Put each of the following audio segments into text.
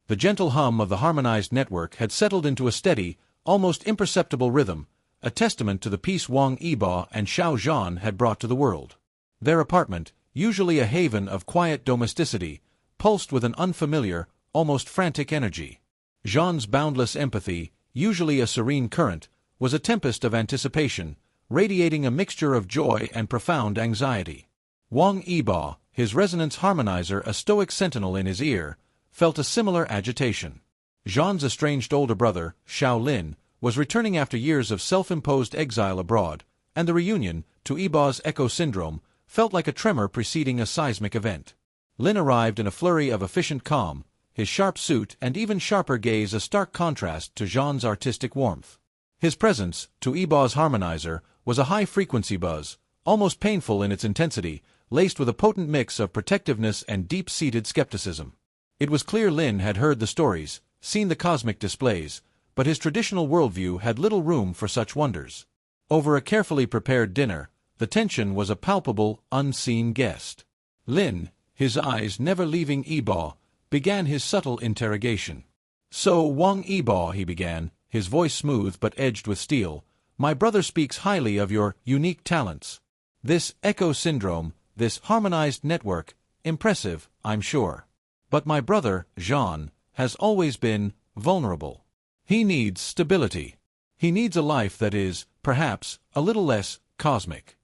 The gentle hum of the harmonized network had settled into a steady, almost imperceptible rhythm, a testament to the peace Wang Yibo and Xiao Zhan had brought to the world. Their apartment, usually a haven of quiet domesticity, pulsed with an unfamiliar, almost frantic energy. Zhan's boundless empathy, usually a serene current, was a tempest of anticipation, radiating a mixture of joy and profound anxiety. Wang Yibo, his resonance harmonizer a stoic sentinel in his ear, felt a similar agitation. Zhan's estranged older brother, Xiao Lin, was returning after years of self-imposed exile abroad, and the reunion, to Yibo's echo syndrome, felt like a tremor preceding a seismic event. Lin arrived in a flurry of efficient calm, his sharp suit and even sharper gaze a stark contrast to Zhan's artistic warmth. His presence, to Yibo's harmonizer, was a high-frequency buzz, almost painful in its intensity, laced with a potent mix of protectiveness and deep-seated skepticism. It was clear Lin had heard the stories, seen the cosmic displays, but his traditional worldview had little room for such wonders. Over a carefully prepared dinner, the tension was a palpable, unseen guest. Lin, his eyes never leaving Yibo, began his subtle interrogation. "So, Wang Yibo," he began, his voice smooth but edged with steel, "my brother speaks highly of your unique talents. This echo syndrome, this harmonized network, impressive, I'm sure. But my brother, Zhan, has always been vulnerable. He needs stability. He needs a life that is, perhaps, a little less cosmic."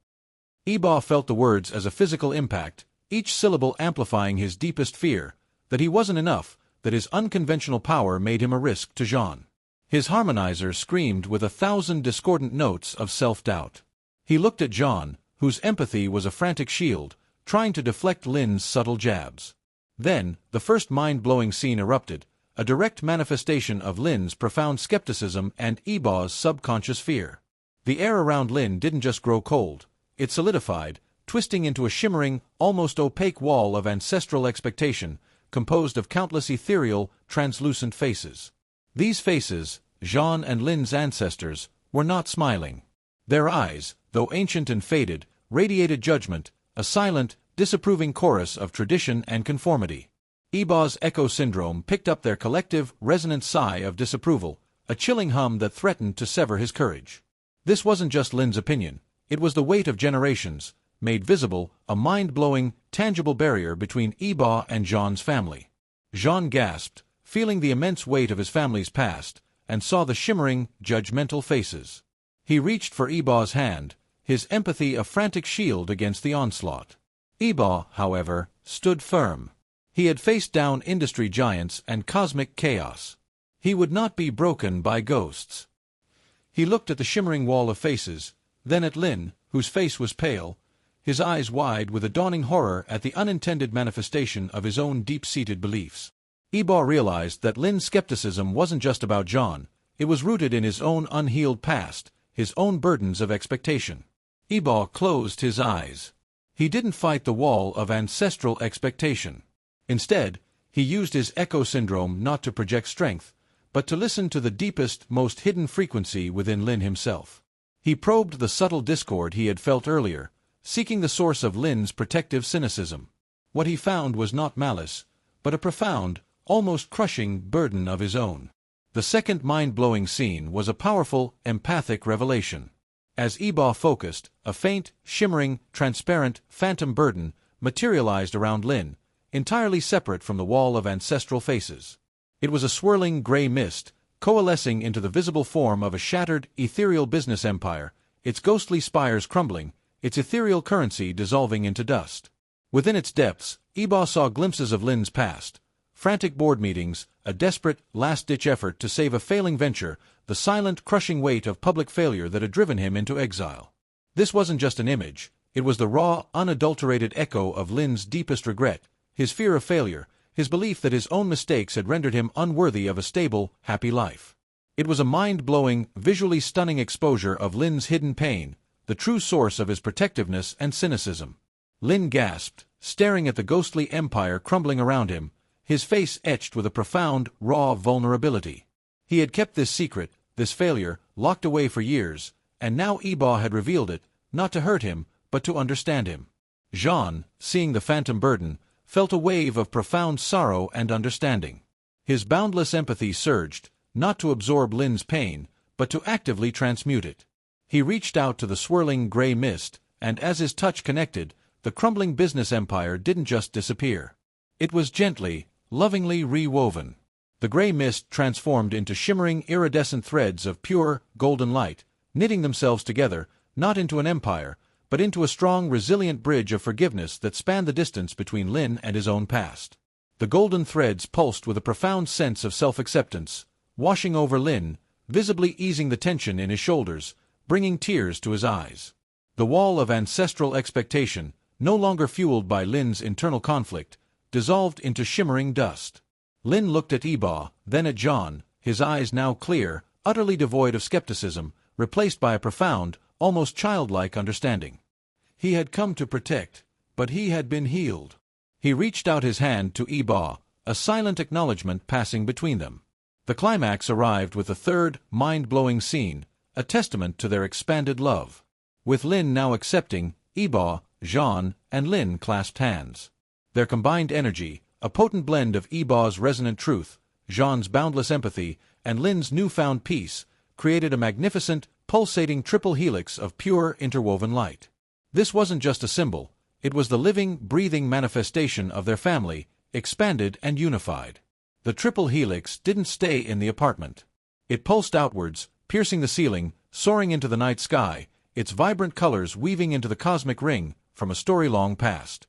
Yibo felt the words as a physical impact, each syllable amplifying his deepest fear, that he wasn't enough, that his unconventional power made him a risk to Zhan. His harmonizer screamed with 1,000 discordant notes of self-doubt. He looked at Zhan, whose empathy was a frantic shield, trying to deflect Lin's subtle jabs. Then, the first mind-blowing scene erupted, a direct manifestation of Lin's profound skepticism and Yibo's subconscious fear. The air around Lin didn't just grow cold, it solidified, twisting into a shimmering, almost opaque wall of ancestral expectation, composed of countless ethereal, translucent faces. These faces, Zhan and Lin's ancestors, were not smiling. Their eyes, though ancient and faded, radiated judgment, a silent, disapproving chorus of tradition and conformity. Yibo's echo syndrome picked up their collective, resonant sigh of disapproval, a chilling hum that threatened to sever his courage. This wasn't just Lin's opinion, it was the weight of generations, made visible, a mind-blowing, tangible barrier between Yibo and Zhan's family. Zhan gasped, feeling the immense weight of his family's past, and saw the shimmering, judgmental faces. He reached for Yibo's hand, his empathy a frantic shield against the onslaught. Yibo, however, stood firm. He had faced down industry giants and cosmic chaos. He would not be broken by ghosts. He looked at the shimmering wall of faces, then at Lin, whose face was pale, his eyes wide with a dawning horror at the unintended manifestation of his own deep-seated beliefs. Yibo realized that Lin's skepticism wasn't just about Zhan, it was rooted in his own unhealed past, his own burdens of expectation. Yibo closed his eyes. He didn't fight the wall of ancestral expectation. Instead, he used his echo syndrome not to project strength, but to listen to the deepest, most hidden frequency within Lin himself. He probed the subtle discord he had felt earlier, seeking the source of Lin's protective cynicism. What he found was not malice, but a profound, almost crushing burden of his own. The second mind-blowing scene was a powerful, empathic revelation. As Yibo focused, a faint, shimmering, transparent, phantom burden materialized around Lin, entirely separate from the wall of ancestral faces. It was a swirling gray mist, coalescing into the visible form of a shattered, ethereal business empire, its ghostly spires crumbling, its ethereal currency dissolving into dust. Within its depths, Yibo saw glimpses of Lin's past, frantic board meetings, a desperate, last-ditch effort to save a failing venture, the silent, crushing weight of public failure that had driven him into exile. This wasn't just an image, it was the raw, unadulterated echo of Lin's deepest regret, his fear of failure, his belief that his own mistakes had rendered him unworthy of a stable, happy life. It was a mind-blowing, visually stunning exposure of Lin's hidden pain, the true source of his protectiveness and cynicism. Lin gasped, staring at the ghostly empire crumbling around him, his face etched with a profound, raw vulnerability. He had kept this secret, this failure, locked away for years, and now Yibo had revealed it, not to hurt him, but to understand him. Zhan, seeing the phantom burden, felt a wave of profound sorrow and understanding. His boundless empathy surged, not to absorb Lin's pain, but to actively transmute it. He reached out to the swirling gray mist, and as his touch connected, the crumbling business empire didn't just disappear. It was gently, lovingly rewoven. The gray mist transformed into shimmering iridescent threads of pure, golden light, knitting themselves together, not into an empire, but into a strong, resilient bridge of forgiveness that spanned the distance between Lin and his own past. The golden threads pulsed with a profound sense of self-acceptance, washing over Lin, visibly easing the tension in his shoulders, bringing tears to his eyes. The wall of ancestral expectation, no longer fueled by Lin's internal conflict, dissolved into shimmering dust. Lin looked at Yibo, then at Zhan, his eyes now clear, utterly devoid of skepticism, replaced by a profound, almost childlike understanding. He had come to protect, but he had been healed. He reached out his hand to Yibo, a silent acknowledgement passing between them. The climax arrived with the third, mind-blowing scene, a testament to their expanded love. With Lin now accepting, Yibo, Zhan, and Lin clasped hands. Their combined energy, a potent blend of Yibo's resonant truth, Zhan's boundless empathy, and Lin's newfound peace, created a magnificent, pulsating triple helix of pure, interwoven light. This wasn't just a symbol, it was the living, breathing manifestation of their family, expanded and unified. The triple helix didn't stay in the apartment. It pulsed outwards, piercing the ceiling, soaring into the night sky, its vibrant colors weaving into the cosmic ring from a story long past.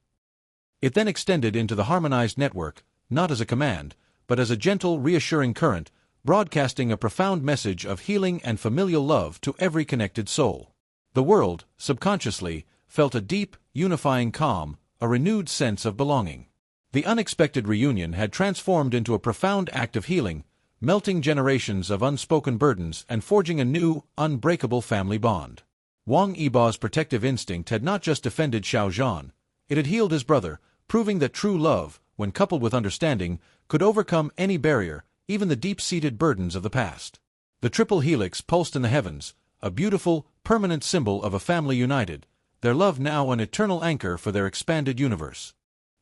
It then extended into the harmonized network, not as a command, but as a gentle, reassuring current, broadcasting a profound message of healing and familial love to every connected soul. The world, subconsciously, felt a deep, unifying calm, a renewed sense of belonging. The unexpected reunion had transformed into a profound act of healing, melting generations of unspoken burdens and forging a new, unbreakable family bond. Wang Yibo's protective instinct had not just defended Xiao Zhan, it had healed his brother, proving that true love, when coupled with understanding, could overcome any barrier, even the deep-seated burdens of the past. The triple helix pulsed in the heavens, a beautiful, permanent symbol of a family united, their love now an eternal anchor for their expanded universe.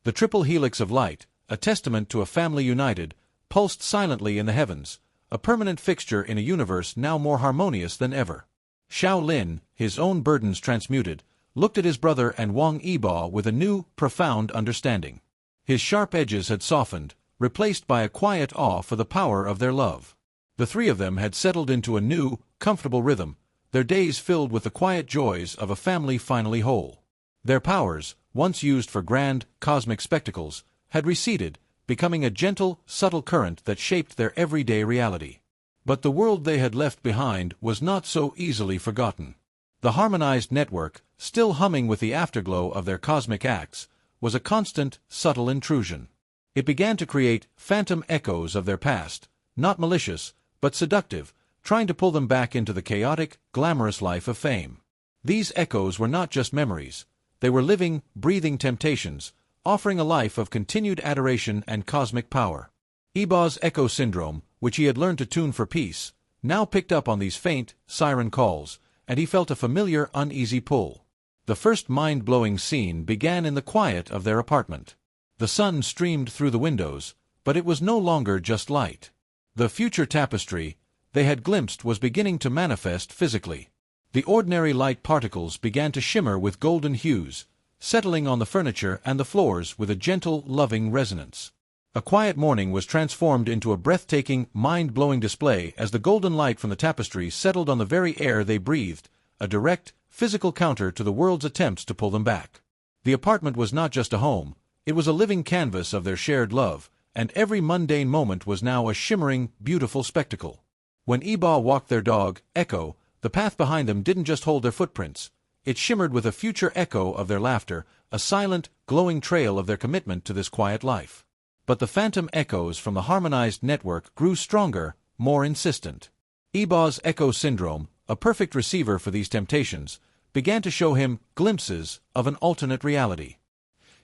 The triple helix of light, a testament to a family united, pulsed silently in the heavens, a permanent fixture in a universe now more harmonious than ever. Xiao Lin, his own burdens transmuted, looked at his brother and Wang Yibo with a new, profound understanding. His sharp edges had softened, replaced by a quiet awe for the power of their love. The three of them had settled into a new, comfortable rhythm, their days filled with the quiet joys of a family finally whole. Their powers, once used for grand, cosmic spectacles, had receded, becoming a gentle, subtle current that shaped their everyday reality. But the world they had left behind was not so easily forgotten. The harmonized network, still humming with the afterglow of their cosmic acts, was a constant, subtle intrusion. It began to create phantom echoes of their past, not malicious, but seductive, trying to pull them back into the chaotic, glamorous life of fame. These echoes were not just memories, they were living, breathing temptations, offering a life of continued adoration and cosmic power. Yibo's echo syndrome, which he had learned to tune for peace, now picked up on these faint, siren calls, and he felt a familiar, uneasy pull. The first mind-blowing scene began in the quiet of their apartment. The sun streamed through the windows, but it was no longer just light. The future tapestry they had glimpsed was beginning to manifest physically. The ordinary light particles began to shimmer with golden hues, settling on the furniture and the floors with a gentle, loving resonance. A quiet morning was transformed into a breathtaking, mind-blowing display as the golden light from the tapestry settled on the very air they breathed, a direct, physical counter to the world's attempts to pull them back. The apartment was not just a home, it was a living canvas of their shared love, and every mundane moment was now a shimmering, beautiful spectacle. When Yibo walked their dog, Echo, the path behind them didn't just hold their footprints. It shimmered with a future echo of their laughter, a silent, glowing trail of their commitment to this quiet life. But the phantom echoes from the harmonized network grew stronger, more insistent. Yibo's echo syndrome, a perfect receiver for these temptations, began to show him glimpses of an alternate reality.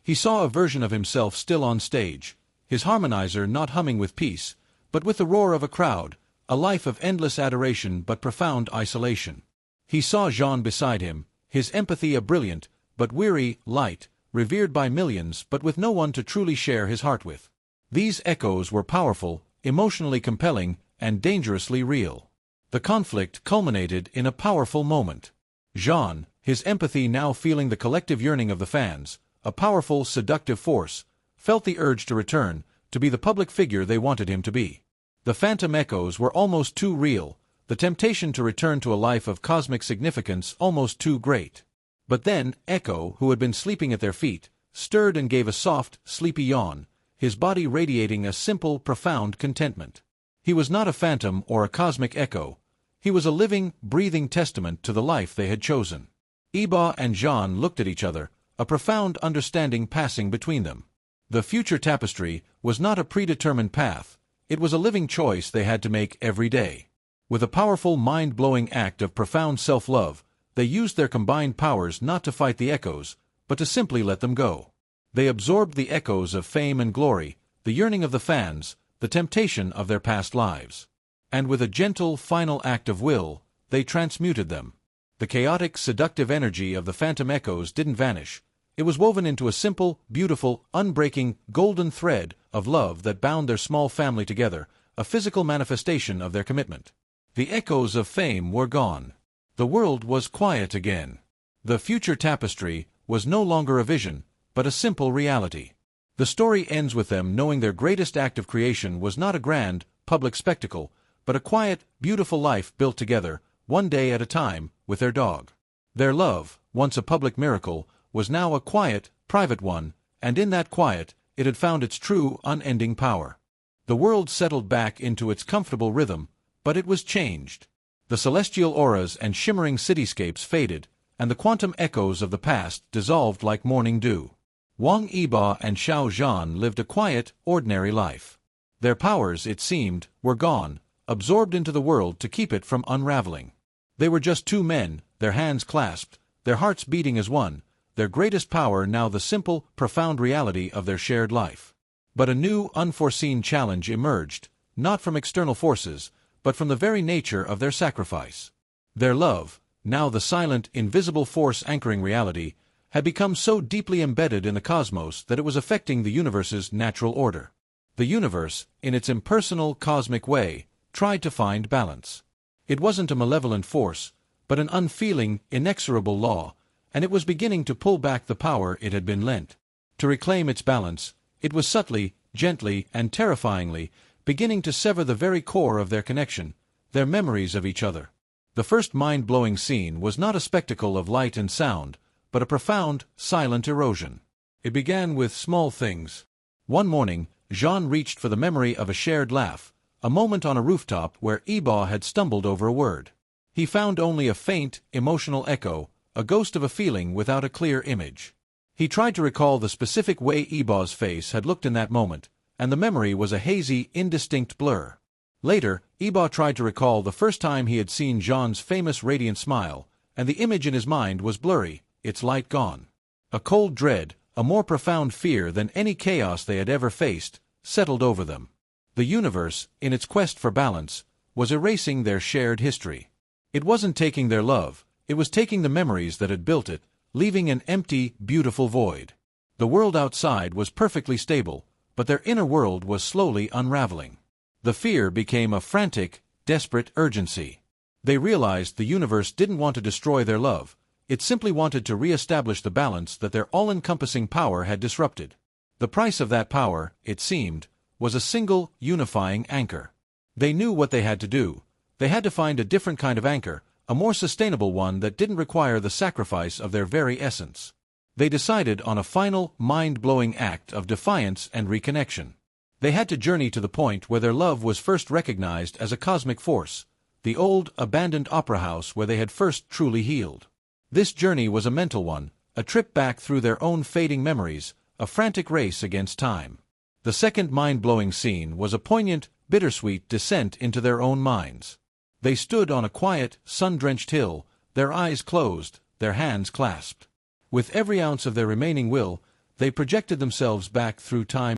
He saw a version of himself still on stage, his harmonizer not humming with peace, but with the roar of a crowd, a life of endless adoration but profound isolation. He saw Zhan beside him, his empathy a brilliant, but weary, light, revered by millions but with no one to truly share his heart with. These echoes were powerful, emotionally compelling, and dangerously real. The conflict culminated in a powerful moment. Zhan, his empathy now feeling the collective yearning of the fans, a powerful, seductive force, felt the urge to return, to be the public figure they wanted him to be. The phantom echoes were almost too real, the temptation to return to a life of cosmic significance almost too great. But then, Echo, who had been sleeping at their feet, stirred and gave a soft, sleepy yawn, his body radiating a simple, profound contentment. He was not a phantom or a cosmic echo. He was a living, breathing testament to the life they had chosen. Yibo and Zhan looked at each other, a profound understanding passing between them. The future tapestry was not a predetermined path, it was a living choice they had to make every day. With a powerful, mind-blowing act of profound self-love, they used their combined powers not to fight the echoes, but to simply let them go. They absorbed the echoes of fame and glory, the yearning of the fans, the temptation of their past lives. And with a gentle, final act of will, they transmuted them. The chaotic, seductive energy of the phantom echoes didn't vanish. It was woven into a simple, beautiful, unbreaking, golden thread of love that bound their small family together, a physical manifestation of their commitment. The echoes of fame were gone. The world was quiet again. The future tapestry was no longer a vision, but a simple reality. The story ends with them knowing their greatest act of creation was not a grand, public spectacle, but a quiet, beautiful life built together, one day at a time, with their dog. Their love, once a public miracle, was now a quiet, private one, and in that quiet, it had found its true, unending power. The world settled back into its comfortable rhythm, but it was changed. The celestial auras and shimmering cityscapes faded, and the quantum echoes of the past dissolved like morning dew. Wang Yibo and Xiao Zhan lived a quiet, ordinary life. Their powers, it seemed, were gone, absorbed into the world to keep it from unraveling. They were just two men, their hands clasped, their hearts beating as one, their greatest power now the simple, profound reality of their shared life. But a new, unforeseen challenge emerged, not from external forces, but from the very nature of their sacrifice. Their love, now the silent, invisible force anchoring reality, had become so deeply embedded in the cosmos that it was affecting the universe's natural order. The universe, in its impersonal, cosmic way, tried to find balance. It wasn't a malevolent force, but an unfeeling, inexorable law, and it was beginning to pull back the power it had been lent. To reclaim its balance, it was subtly, gently, and terrifyingly beginning to sever the very core of their connection, their memories of each other. The first mind-blowing scene was not a spectacle of light and sound, but a profound, silent erosion. It began with small things. One morning, Zhan reached for the memory of a shared laugh, a moment on a rooftop where Yibo had stumbled over a word. He found only a faint, emotional echo, a ghost of a feeling without a clear image. He tried to recall the specific way Yibo's face had looked in that moment, and the memory was a hazy, indistinct blur. Later, Yibo tried to recall the first time he had seen Zhan's famous radiant smile, and the image in his mind was blurry, its light gone. A cold dread, a more profound fear than any chaos they had ever faced, settled over them. The universe, in its quest for balance, was erasing their shared history. It wasn't taking their love, it was taking the memories that had built it, leaving an empty, beautiful void. The world outside was perfectly stable, but their inner world was slowly unraveling. The fear became a frantic, desperate urgency. They realized the universe didn't want to destroy their love, it simply wanted to re-establish the balance that their all-encompassing power had disrupted. The price of that power, it seemed, was a single, unifying anchor. They knew what they had to do. They had to find a different kind of anchor, a more sustainable one that didn't require the sacrifice of their very essence. They decided on a final, mind-blowing act of defiance and reconnection. They had to journey to the point where their love was first recognized as a cosmic force, the old, abandoned opera house where they had first truly healed. This journey was a mental one, a trip back through their own fading memories, a frantic race against time. The second mind-blowing scene was a poignant, bittersweet descent into their own minds. They stood on a quiet, sun-drenched hill, their eyes closed, their hands clasped. With every ounce of their remaining will, they projected themselves back through time.